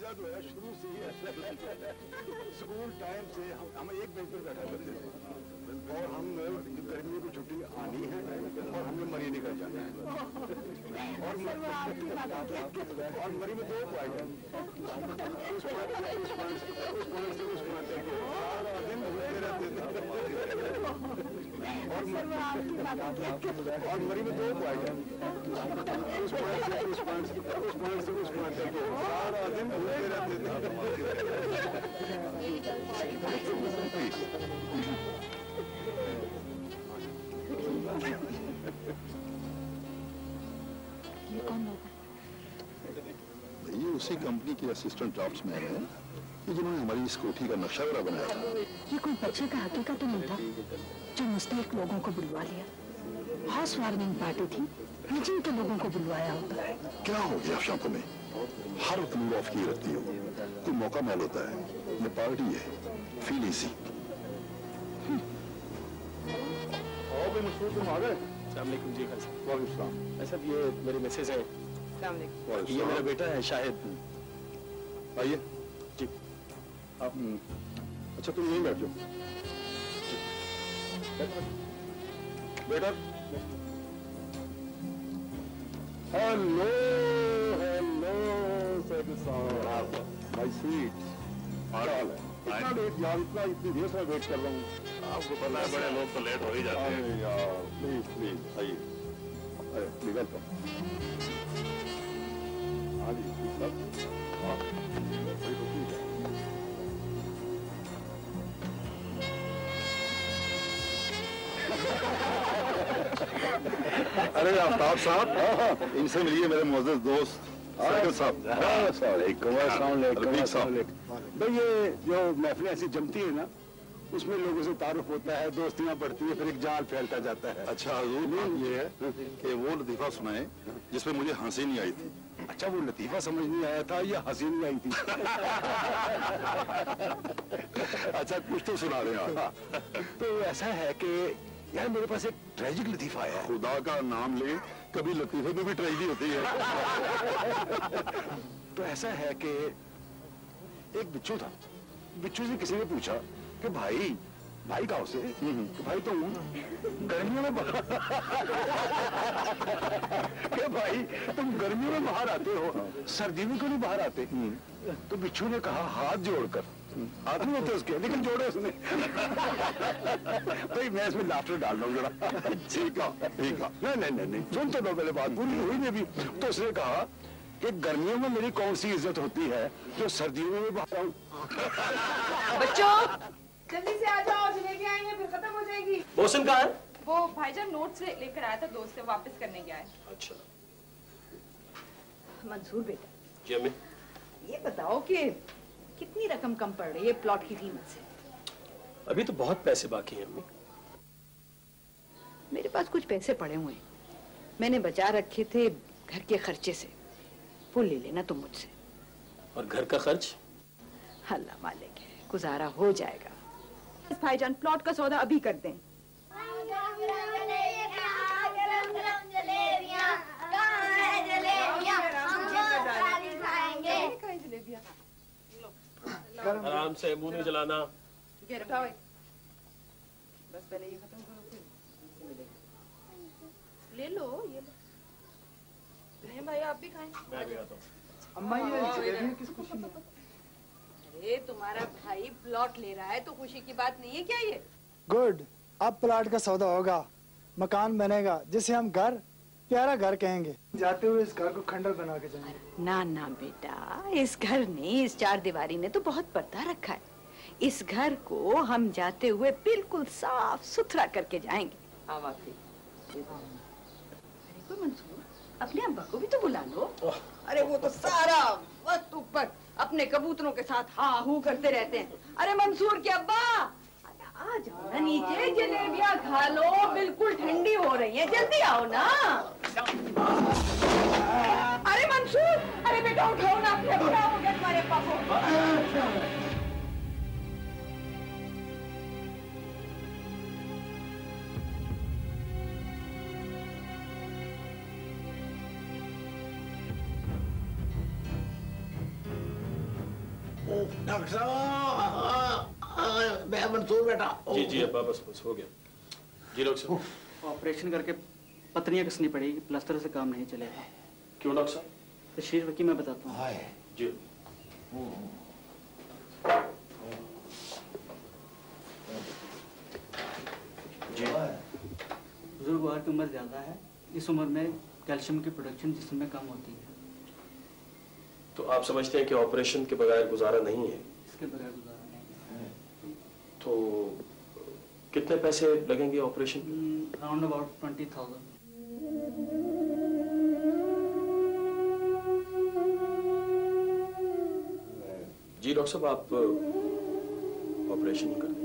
मेरा जो है शुरू से ही ऐसा स्कूल टाइम से हम एक बेंच पर बैठा करते थे और हम गर्मियों की छुट्टी आनी है और हमने मरी निकल जाना है और मरी में 2 पॉइंट है उस पॉइंट से उस पॉइंट तक सारा दिन घूमते रहते थे और मरी में 2 पॉइंट है उस पॉइंट से उस पॉइंट तक सारा दिन घूमते रहते थे। ये कौन लोग हैं? ये उसी कंपनी के असिस्टेंट ड्राफ्ट्समैन हैं कि जिन्होंने हमारी इस कोठी का नक्शा वगैरह बनाया था। ये कोई बच्चे का हकीकत तो नहीं था जो मुस्तैक लोगों को बुलवा लिया। हाउस वार्मिंग पार्टी थी, मीटिंग के लोगों को बुलवाया होता है। क्या हो गया शाम में? हर वक्त मूड ऑफ किए रखती हो। कोई मौका मैल होता है, ये पार्टी है, फील इजी। मशहूर तुम आ गए? अस्सलामुअलैकुम जी खान साहब। वालेकुम सलाम। ऐसा ये मेरी मिसेज है, ये मेरा बेटा है शाहिद। आइए जी आप। अच्छा तुम यहीं बैठ जाओ बेटा। हेलो हेलो माय स्वीट, क्या हाल है? इतना लेट यार, इतनी देर से वेट कर रहा हूँ। आपको पता है बड़े लोग तो लेट हो ही जाते हैं। यार प्लीज प्लीज आइए, वेलकम। हाँ जी सब अरे आफ्ताब साहब, इनसे मिलिए मेरे मोअज़्ज़ज़ दोस्त साकिब साहब। भाई ये जो महफिल ऐसी जमती है ना, उसमें लोगों से तारुफ होता है, दोस्तियां बढ़ती है, फिर एक जाल फैलता जाता है। अच्छा हुजूर, बात ये है कि वो लतीफ़ा सुनाए जिसमें मुझे हंसी नहीं आई थी। अच्छा वो लतीफा समझ नहीं आया था या हंसी नहीं आई थी? अच्छा कुछ तो सुना रहे हैं आप। तो ऐसा है कि यार मेरे पास एक ट्रेजिक लतीफा है। खुदा का नाम ले, कभी लतीफे में भी ट्रेजेडी होती है। तो ऐसा है कि एक बिच्छू था, बिच्छू से किसी ने पूछा कि भाई कहाँ से? तो भाई तो गर्मियों में कि भाई तुम गर्मियों में बाहर आते हो, सर्दियों में क्यों नहीं बाहर आते? तो बिच्छू ने कहा हाथ जोड़कर, हाथ नहीं होते उसके लेकिन जोड़े उसने। भाई मैं इसमें लाफ्टर डाल रहा हूँ जरा। ठीक है नहीं सुन तो लो पहले बात पूरी हुई नहीं अभी। तो उसने कहा कि गर्मियों में मेरी कौन सी इज्जत होती है जो सर्दियों में बाहर आऊं। बच्चों जल्दी से आ जाओ, जलेबी आएंगे फिर खत्म हो जाएगी। मौसम कहाँ है? वो भाईजान नोट्स लेकर आया था दोस्त से, वापस करने गया है। अच्छा मंसूर बेटा, जी अम्मी। ये बताओ कि कितनी रकम कम पड़ रही है प्लॉट की कीमत से? अभी तो बहुत पैसे बाकी हैं अम्मी। मेरे पास कुछ पैसे पड़े हुए हैं, मैंने बचा रखे थे घर के खर्चे से, वो ले लेना तुम मुझसे। और घर का खर्च? अल्लाह मालिक है, गुजारा हो जाएगा। भाईजान प्लॉट का सौदा अभी कर दें। आराम से, मुंह नहीं जलाना। बस पहले ये खत्म करो फिर ले लो। ये लो। नहीं भाई आप भी खाएं। मैं भी आता हूँ। अम्मा ये जलेबियां किस खुशी में? अरे तुम्हारा भाई प्लॉट ले रहा है तो खुशी की बात नहीं है क्या ये? गुड, अब प्लाट का सौदा होगा, मकान बनेगा जिसे हम घर, प्यारा घर कहेंगे। जाते हुए इस घर को खंडर बना के जाएंगे। ना ना बेटा, इस घर ने, इस चार दीवारी ने तो बहुत पर्दा रखा है। इस घर को हम जाते हुए बिल्कुल साफ सुथरा करके जाएंगे। हाँ वाकई। अरे कोई मंसूर, अपने अब्बा को भी तो बुला लो। अरे वो तो सारा वक्त ऊपर अपने कबूतरों के साथ हाँ हूँ करते रहते हैं। अरे मंसूर के अब्बा आ जाओ ना नीचे, जलेबियां खा लो, बिल्कुल ठंडी हो रही है, जल्दी आओ ना। अरे मंसूर, अरे बेटा उठाओ ना, अपने क्या हो गया तुम्हारे पापा? डॉक्टर साहब, मैं मंसूर बेटा। जी जी अब्बा, बस बस हो गया। जी डॉक्टर साहब। ऑपरेशन करके पत्नियां कसनी पड़ेगी, प्लास्टर से काम नहीं चलेगा। क्यों डॉक्टर साहब? तशरीफ रखिए, मैं बताता हूँ। जी जी। बुजुर्गवार की उम्र ज्यादा है, इस उम्र में कैल्शियम की प्रोडक्शन जिस्म में कम होती है। तो आप समझते हैं कि ऑपरेशन के बगैर गुजारा नहीं है? इसके बगैर गुजारा नहीं है। तो कितने पैसे लगेंगे ऑपरेशन? Round about 20,000। जी डॉक्टर साहब, आप ऑपरेशन ही कर दें।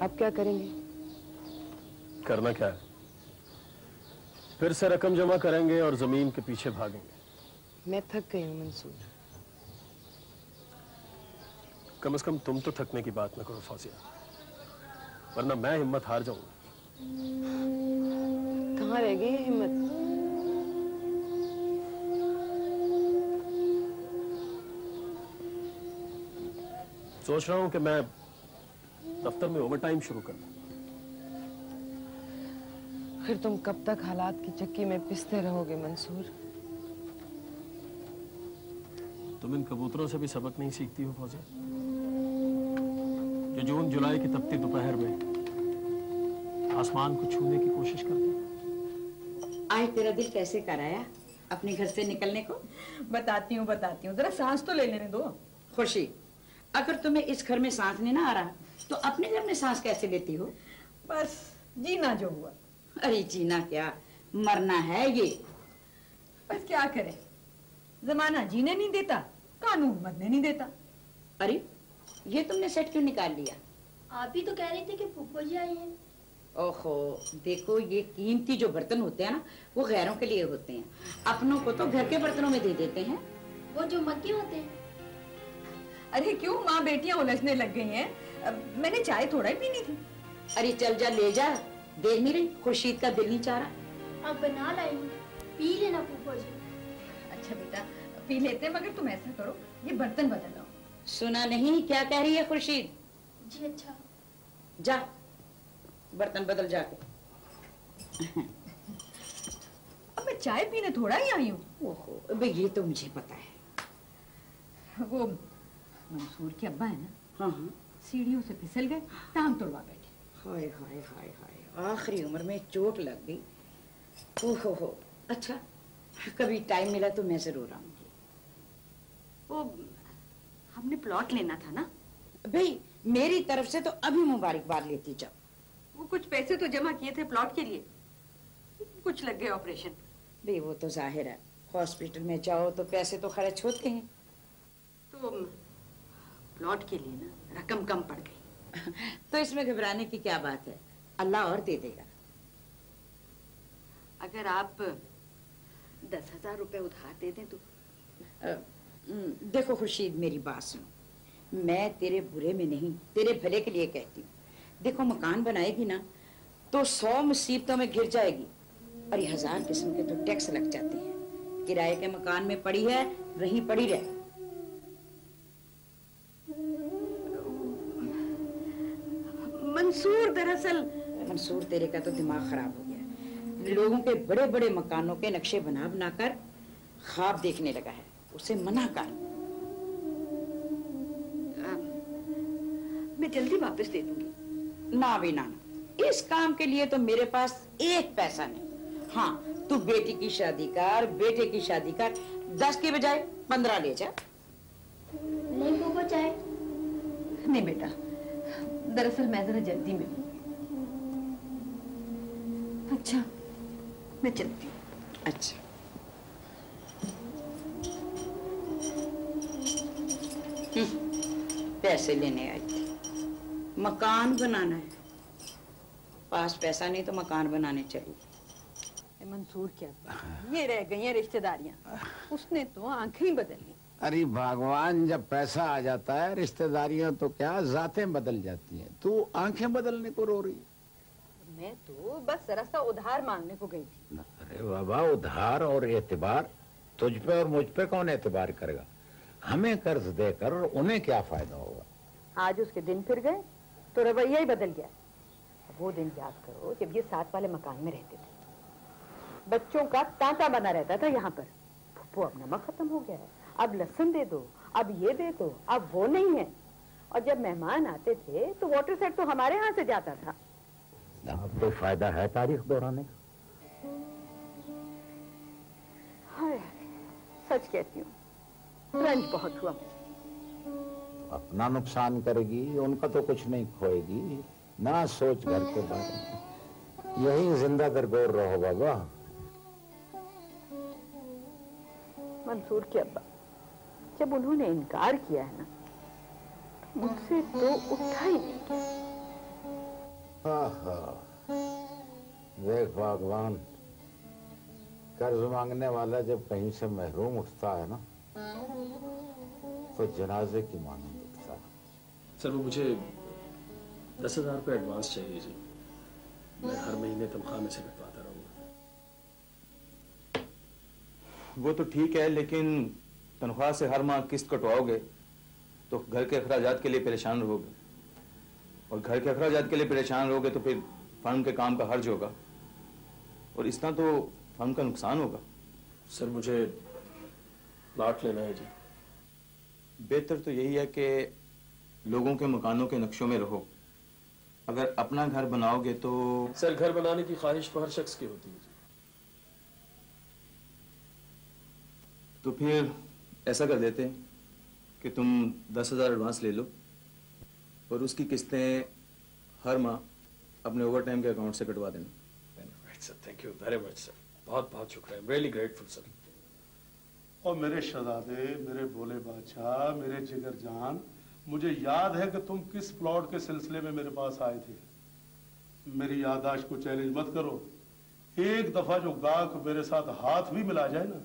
अब क्या करेंगे? करना क्या है? फिर से रकम जमा करेंगे और जमीन के पीछे भागेंगे। मैं थक गई हूँ मंसूर। कम से कम तुम तो थकने की बात न करो फौजिया, वरना मैं हिम्मत हार जाऊंगा। कहाँ रह गई ये हिम्मत? सोच रहा हूं कि मैं दफ्तर में ओवरटाइम शुरू कर दूं। फिर तुम कब तक हालात की चक्की में पिसते रहोगे मंसूर? तुम इन कबूतरों से भी सबक नहीं सीखती हो फौजिया, जो जून जुलाई की तपती दोपहर में आसमान को छूने की कोशिश करते हैं। आज तेरा दिल कैसे कराया अपने घर से निकलने को? बताती हूँ जरा सांस तो ले लेने दो। खुशी, अगर तुम्हें इस घर में सांस नहीं ना आ रहा तो अपने घर में सांस कैसे लेती हो? बस जीना जो हुआ। अरे जीना क्या, मरना है ये। बस क्या करें, जमाना जीने नहीं देता, कानून मरने नहीं देता। अरे ये तुमने सेट क्यों निकाल लिया? आप ही तो कह रहे थे कि फूफो जी आई हैं। ओहो, देखो ये कीमती जो बर्तन होते हैं ना, वो गैरों के लिए होते हैं, अपनों को तो घर के बर्तनों में दे देते हैं। वो जो मक्की होते हैं। अरे क्यों माँ बेटियां उलझने लग गई हैं? मैंने चाय थोड़ा ही पीनी थी। अरे चल जा ले जा, देर नहीं रही, खुर्शीद का दिल नहीं चाह रहा। अब बना लाई हूँ, पी लेना फूफो जी। अच्छा बेटा पी लेते हैं, मगर तुम ऐसा करो ये बर्तन बदल लो। सुना नहीं क्या कह रही है खुर्शीद? जी अच्छा। जा बर्तन बदल जाके। अब मैं चाय पीने थोड़ा ही आई हूँ। ओहो, अब ये तो मुझे पता है। वो मंसूर के अब्बा है ना, हाँ, सीढ़ियों से फिसल गए, टांग तोड़वा बैठे। हाय हाय हाय हाय, आखिरी उम्र में चोट लग गई। ओहो, अच्छा कभी टाइम मिला तो मैं जरूर आऊंगी। वो हमने प्लॉट लेना था ना भाई, मेरी तरफ से तो अभी मुबारकबाद लेती जाओ। वो कुछ पैसे तो जमा किए थे प्लॉट के लिए, कुछ लग गए ऑपरेशन। भाई वो तो जाहिर है, हॉस्पिटल में जाओ तो पैसे तो खर्च होते हैं। तो प्लॉट के लिए ना रकम कम पड़ गई। तो इसमें घबराने की क्या बात है, अल्लाह और दे देगा। अगर आप 10,000 रुपए उधार दे दें तो। देखो खुर्शीद, मेरी बात सुनो, मैं तेरे बुरे में नहीं, तेरे भले के लिए कहती हूँ। देखो मकान बनाएगी ना तो 100 मुसीबतों में घिर जाएगी, और ये 1000 किस्म के तो टैक्स लग जाते हैं। किराए के मकान में पड़ी है, वहीं पड़ी रहे। मंसूर, दरअसल मंसूर तेरे का तो दिमाग खराब हो गया है। लोगों के बड़े बड़े मकानों के नक्शे बना बनाकर ख्वाब देखने लगा है, उसे मना कर। मैं जल्दी वापस दे दूंगी। ना भी ना, इस काम के लिए तो मेरे पास एक पैसा नहीं। हाँ, तू बेटी की शादी कर, बेटे की शादी कर, 10 की बजाय 15 ले जा। नहीं फूफो चाहे। नहीं बेटा, दरअसल मैं जरा जल्दी में हूँ। अच्छा मैं चलती हूँ। अच्छा पैसे लेने आई थी, मकान बनाना है। पास पैसा नहीं तो मकान बनाने चली। मंसूर क्या, ये रह गई हैं रिश्तेदारियां। उसने तो आंखें ही बदल ली। अरे भगवान, जब पैसा आ जाता है रिश्तेदारियां तो क्या जातें बदल जाती हैं। तू आंखें बदलने को रो रही। मैं तो बस रास्ता उधार मांगने को गई थी। अरे बाबा, उधार और एतबार, तुझ पे और मुझ पे कौन एतबार करेगा? हमें कर्ज देकर उन्हें क्या फायदा होगा? आज उसके दिन फिर गए तो रवैया ही बदल गया। वो दिन याद करो जब ये साथ वाले मकान में रहते थे, बच्चों का तांता बना रहता था यहाँ पर। फुप्पू, अब नमक खत्म हो गया है, अब लहसुन दे दो, अब ये दे दो, अब वो नहीं है। और जब मेहमान आते थे तो वाटर सेट तो हमारे यहाँ से जाता था। अब कोई फायदा है तारीख दोहराने का? हाय, सच कहती हूँ, रंज बहुत हुआ। अपना नुकसान करेगी, उनका तो कुछ नहीं खोएगी। ना सोच घर के बारे में, यही जिंदा दरगोर रहो बाबा। मंसूर के अब्बा, जब उन्होंने इनकार किया है ना, मुझसे तो उठा ही नहीं गया। देख भगवान, कर्ज मांगने वाला जब कहीं से महरूम उठता है ना, तो जनाजे की मानंद उठता है। सर, वो मुझे 10,000 रुपये एडवांस चाहिए जी। मैं हर महीने तनख्वाह में से कटवाता रहूंगा। वो तो ठीक है, लेकिन तनख्वाह से हर माह किस्त कटवाओगे तो घर के अखराजात के लिए परेशान रहोगे, और घर के अखराजात के लिए परेशान रहोगे तो फिर फर्म के काम का हर्ज होगा, और इस तरह तो फर्म का नुकसान होगा। सर, मुझे प्लॉट लेना है जी। बेहतर तो यही है कि लोगों के मकानों के नक्शों में रहो। अगर अपना घर बनाओगे तो सर, घर बनाने की ख्वाहिश तो हर शख्स की होती है जी। तो फिर ऐसा कर देते हैं कि तुम 10,000 एडवांस ले लो और उसकी किस्तें हर माह अपने ओवर टाइम के अकाउंट से कटवा देना। Sir, thank you very much sir, बहुत बहुत शुक्रिया। I am really grateful sir. और मेरे शहजादे, मेरे भोले बादशाह, मेरे जिगर जान, मुझे याद है कि तुम किस प्लॉट के सिलसिले में मेरे पास आए थे। मेरी याददाश्त को चैलेंज मत करो। एक दफा जो गाहक मेरे साथ हाथ भी मिला जाए ना,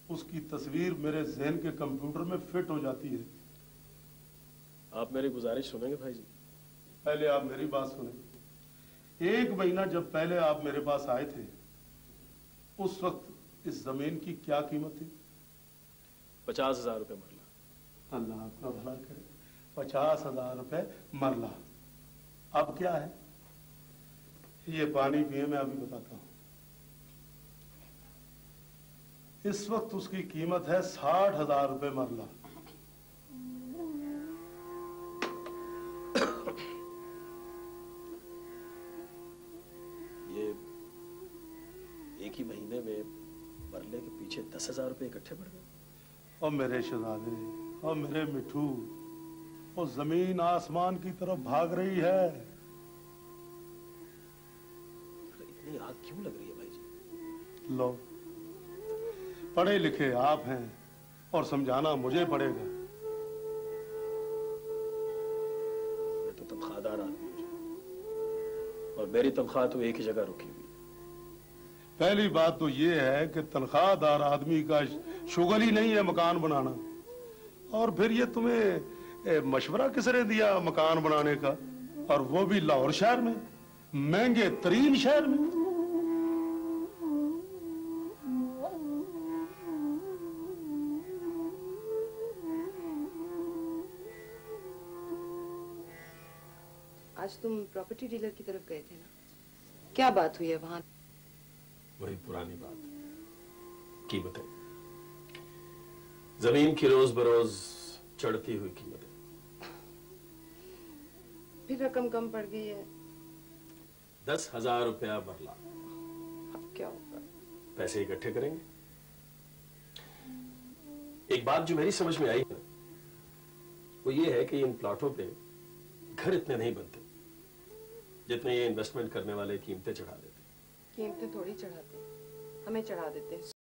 उसकी तस्वीर मेरे जहन के कंप्यूटर में फिट हो जाती है। आप मेरी गुजारिश सुनेंगे भाई जी? पहले आप मेरी बात सुने। 1 महीना जब पहले आप मेरे पास आए थे, उस वक्त इस जमीन की क्या कीमत थी? 50,000 रुपये मरला। अल्लाह आपका भला करे, 50,000 रुपए मरला। अब क्या है? ये पानी पिए, मैं अभी बताता हूं। इस वक्त उसकी कीमत है 60,000 रुपए मरला। ये एक ही महीने में मरले के पीछे 10,000 रुपये इकट्ठे बढ़ गए। और मेरे शहजादे, और मेरे मिठू, वो जमीन आसमान की तरफ भाग रही है। इतनी आग क्यों लग रही है भाई जी? लो, पढ़े लिखे आप हैं और समझाना मुझे पड़ेगा। मैं तो तनख्वाहदार आदमी हूं और मेरी तनख्वाह तो एक ही जगह रुकी हुई। पहली बात तो ये है कि तनख्वाहदार आदमी का शुगल ही नहीं है मकान बनाना। और फिर ये तुम्हें मशवरा किसने दिया मकान बनाने का, और वो भी लाहौर शहर में, महंगे तरीन शहर में? आज तुम प्रॉपर्टी डीलर की तरफ गए थे ना, क्या बात हुई है वहां? वही पुरानी बात, कीमतें, जमीन की रोज बरोज चढ़ती हुई कीमतें। फिर रकम कम पड़ गई है। 10,000 रुपया मरला। अब क्या होगा? पैसे इकट्ठे करेंगे। एक बात जो मेरी समझ में आई है वो ये है कि इन प्लॉटों पे घर इतने नहीं बनते जितने ये इन्वेस्टमेंट करने वाले कीमतें चढ़ा देते। कीमतें थोड़ी चढ़ाते, हमें चढ़ा देते।